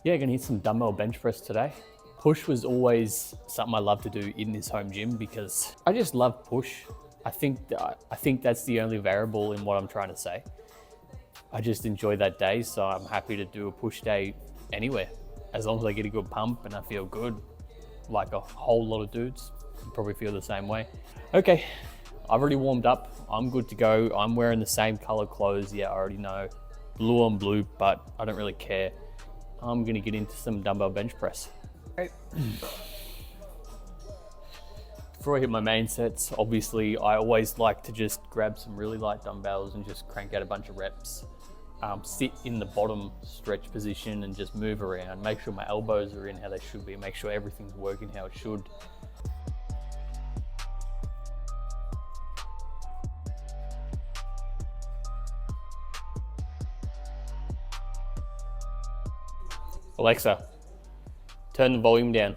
Yeah, gonna hit some dumbbell bench press today. Push was always something I love to do in this home gym because I just love push. I think that's the only variable in what I'm trying to say. I just enjoy that day, so I'm happy to do a push day anywhere. As long as I get a good pump and I feel good, like a whole lot of dudes probably feel the same way. Okay, I've already warmed up. I'm good to go. I'm wearing the same color clothes. Yeah, I already know. Blue on blue, but I don't really care. I'm gonna get into some dumbbell bench press. Okay. Before I hit my main sets, obviously I always like to just grab some really light dumbbells and just crank out a bunch of reps. Sit in the bottom stretch position and just move around. Make sure my elbows are in how they should be. Make sure everything's working how it should. Alexa, turn the volume down.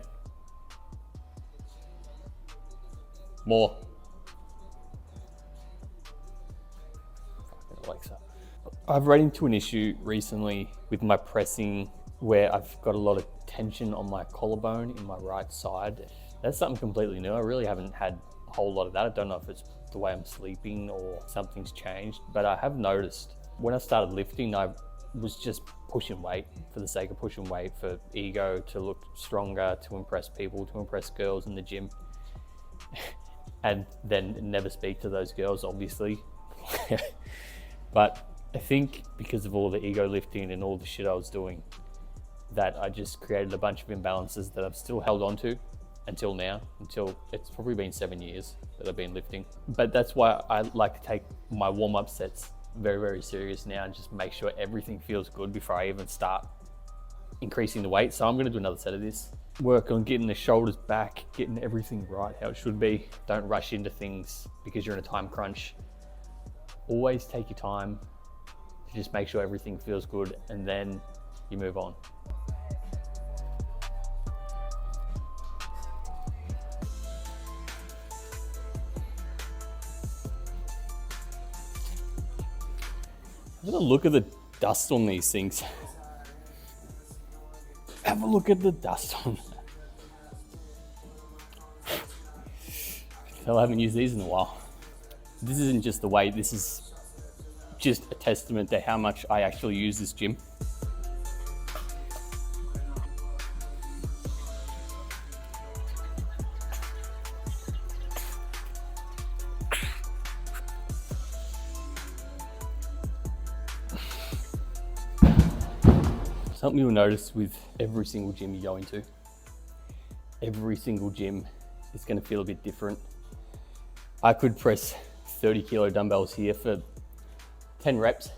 More. Fucking Alexa. I've run into an issue recently with my pressing where I've got a lot of tension on my collarbone in my right side. That's something completely new. I really haven't had a whole lot of that. I don't know if it's the way I'm sleeping or something's changed, but I have noticed when I started lifting, I was just pushing weight for the sake of pushing weight, for ego, to look stronger, to impress people, to impress girls in the gym. And then never speak to those girls, obviously. But I think because of all the ego lifting and all the shit I was doing, that I just created a bunch of imbalances that I've still held on to until now, until it's probably been 7 years that I've been lifting. But that's why I like to take my warm-up sets very, very serious now and just make sure everything feels good before I even start increasing the weight. So I'm gonna do another set of this. Work on getting the shoulders back, getting everything right how it should be. Don't rush into things because you're in a time crunch. Always take your time to just make sure everything feels good and then you move on. Have a look at the dust on these things. Have a look at the dust on that. Hell, I haven't used these in a while. This isn't just the weight, this is just a testament to how much I actually use this gym. Something you'll notice with every single gym you go into, every single gym is going to feel a bit different. I could press 30 kilo dumbbells here for 10 reps,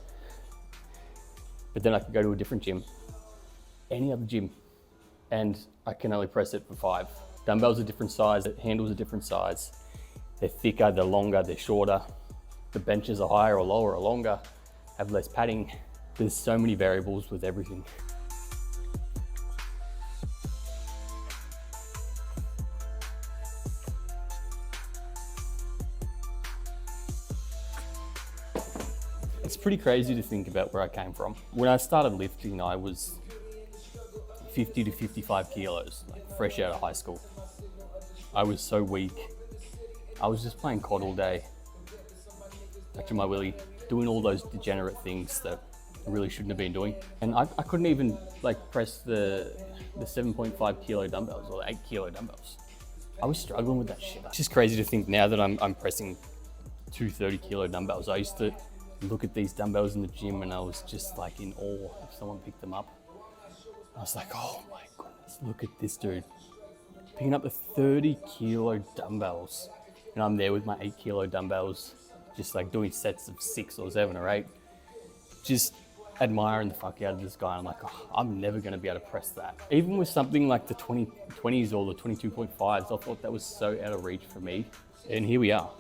but then I could go to a different gym, any other gym, and I can only press it for 5. Dumbbells are different size, the handles are different size. They're thicker, they're longer, they're shorter. The benches are higher or lower or longer, have less padding. There's so many variables with everything. It's pretty crazy to think about where I came from. When I started lifting, I was 50 to 55 kilos, like fresh out of high school. I was so weak. I was just playing COD all day, touching my willy, doing all those degenerate things that I really shouldn't have been doing. And I couldn't even like press the 7.5 kilo dumbbells or 8 kilo dumbbells. I was struggling with that shit. It's just crazy to think now that I'm pressing 230 kilo dumbbells. I used to look at these dumbbells in the gym and I was just like in awe if someone picked them up. I was like, oh my goodness, look at this dude picking up the 30 kilo dumbbells, and I'm there with my 8 kilo dumbbells, just like doing sets of 6 or 7 or 8, just admiring the fuck out of this guy. I'm like, oh, I'm never going to be able to press that. Even with something like the 20s or the 22.5s, I thought that was so out of reach for me, and here we are.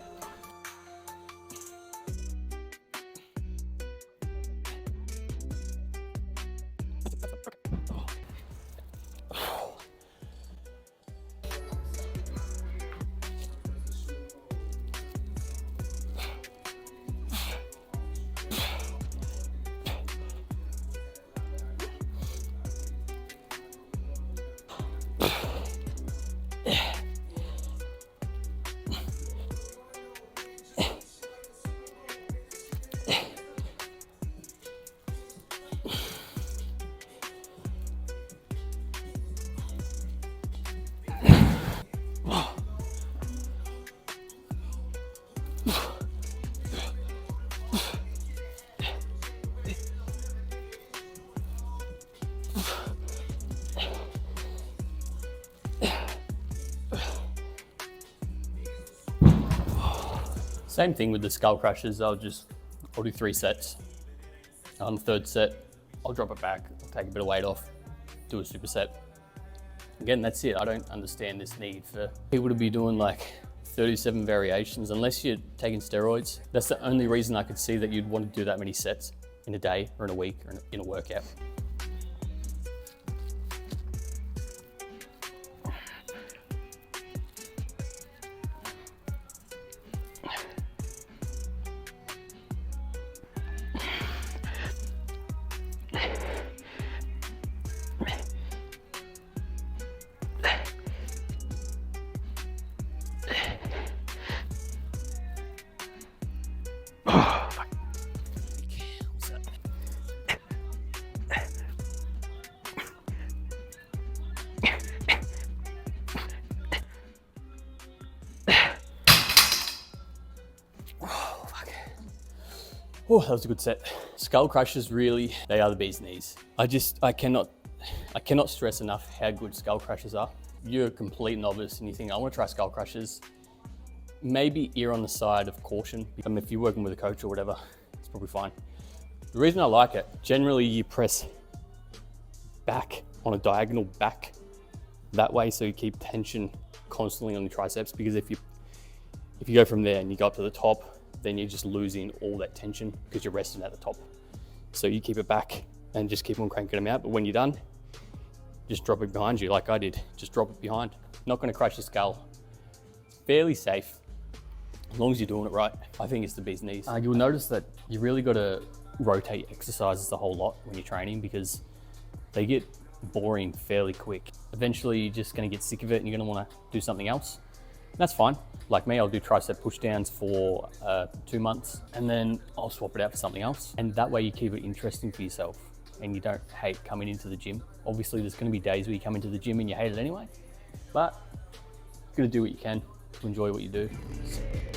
Same thing with the skull crushes. I'll do 3 sets. On the 3rd set, I'll drop it back, I'll take a bit of weight off, do a superset. Again, that's it. I don't understand this need for people to be doing like 37 variations unless you're taking steroids. That's the only reason I could see that you'd want to do that many sets in a day or in a week or in a workout. Oh, that was a good set. Skull crushers, really, they are the bee's knees. I cannot stress enough how good skull crushers are. You're a complete novice and you think, I want to try skull crushers. Maybe err on the side of caution. If you're working with a coach or whatever, it's probably fine. The reason I like it, generally you press back on a diagonal back that way, so you keep tension constantly on your triceps, because if you go from there and you go up to the top, then you're just losing all that tension because you're resting at the top. So you keep it back and just keep on cranking them out. But when you're done, just drop it behind you like I did. Just drop it behind. Not going to crush your skull. It's fairly safe as long as you're doing it right. I think it's the bee's knees. You'll notice that you really got to rotate exercises a whole lot when you're training because they get boring fairly quick. Eventually you're just going to get sick of it and you're going to want to do something else. And that's fine. Like me, I'll do tricep push downs for 2 months and then I'll swap it out for something else. And that way you keep it interesting for yourself and you don't hate coming into the gym. Obviously there's going to be days where you come into the gym and you hate it anyway, but you've got to do what you can to enjoy what you do. That's it.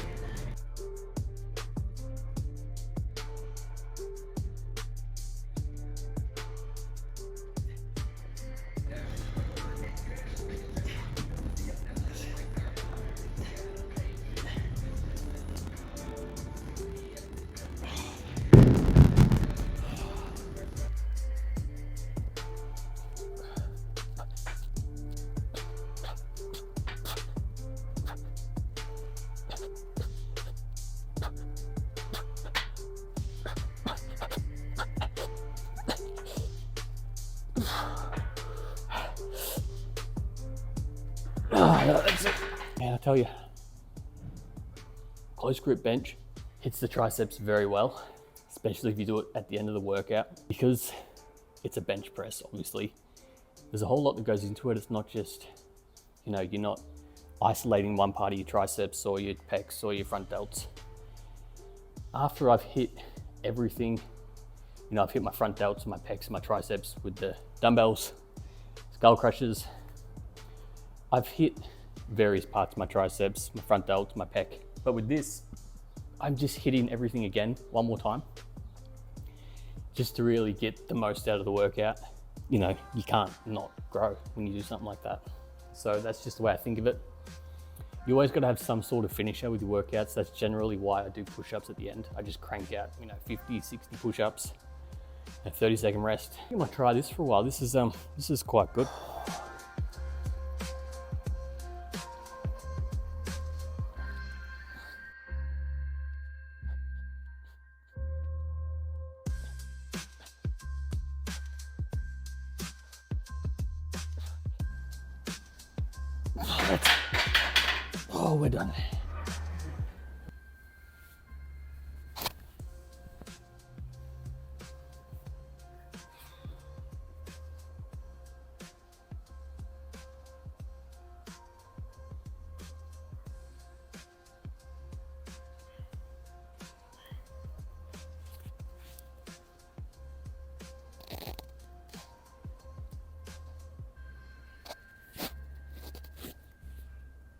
And I tell you, close grip bench hits the triceps very well, especially if you do it at the end of the workout, because it's a bench press, obviously. There's a whole lot that goes into it. It's not just, you're not isolating one part of your triceps or your pecs or your front delts. After I've hit everything, I've hit my front delts, my pecs, my triceps with the dumbbells, skull crushers. I've hit various parts of my triceps, my front delts, my pec. But with this, I'm just hitting everything again one more time, just to really get the most out of the workout. You can't not grow when you do something like that. So that's just the way I think of it. You always got to have some sort of finisher with your workouts. That's generally why I do push-ups at the end. I just crank out, 50, 60 push-ups, a 30-second rest. I might try this for a while. This is quite good. Oh, we're done.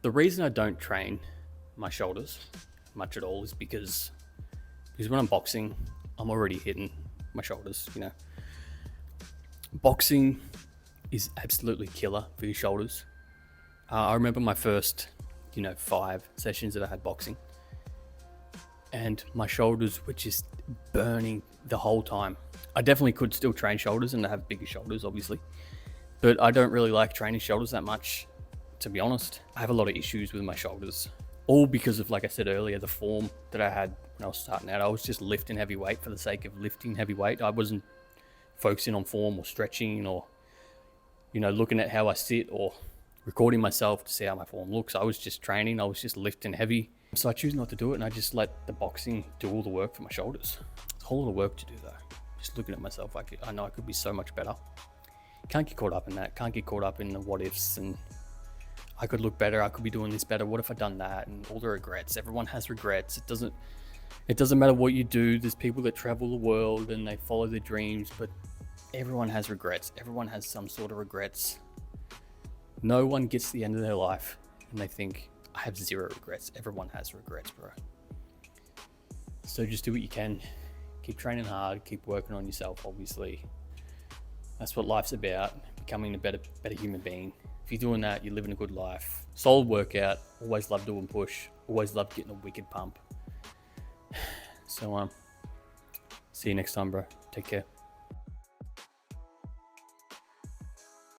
The reason I don't train my shoulders much at all is because when I'm boxing, I'm already hitting my shoulders, Boxing is absolutely killer for your shoulders. I remember my first, 5 sessions that I had boxing. and my shoulders were just burning the whole time. I definitely could still train shoulders and have bigger shoulders, obviously, but I don't really like training shoulders that much, to be honest. I have a lot of issues with my shoulders, all because of, like I said earlier, the form that I had when I was starting out. I was just lifting heavy weight for the sake of lifting heavy weight. I wasn't focusing on form or stretching or, looking at how I sit or recording myself to see how my form looks. I was just training. I was just lifting heavy. So I choose not to do it, and I just let the boxing do all the work for my shoulders. It's a whole lot of work to do, though. Just looking at myself, I know I could be so much better. Can't get caught up in that. Can't get caught up in the what ifs and I could look better. I could be doing this better. What if I done that? And all the regrets. Everyone has regrets. It doesn't matter what you do. There's people that travel the world and they follow their dreams, but everyone has regrets. Everyone has some sort of regrets. No one gets to the end of their life and they think, I have zero regrets. Everyone has regrets, bro. So just do what you can. Keep training hard. Keep working on yourself, obviously. That's what life's about, becoming a better human being. If you're doing that, you're living a good life. Solid workout. Always love doing push. Always love getting a wicked pump. So, see you next time, bro. Take care.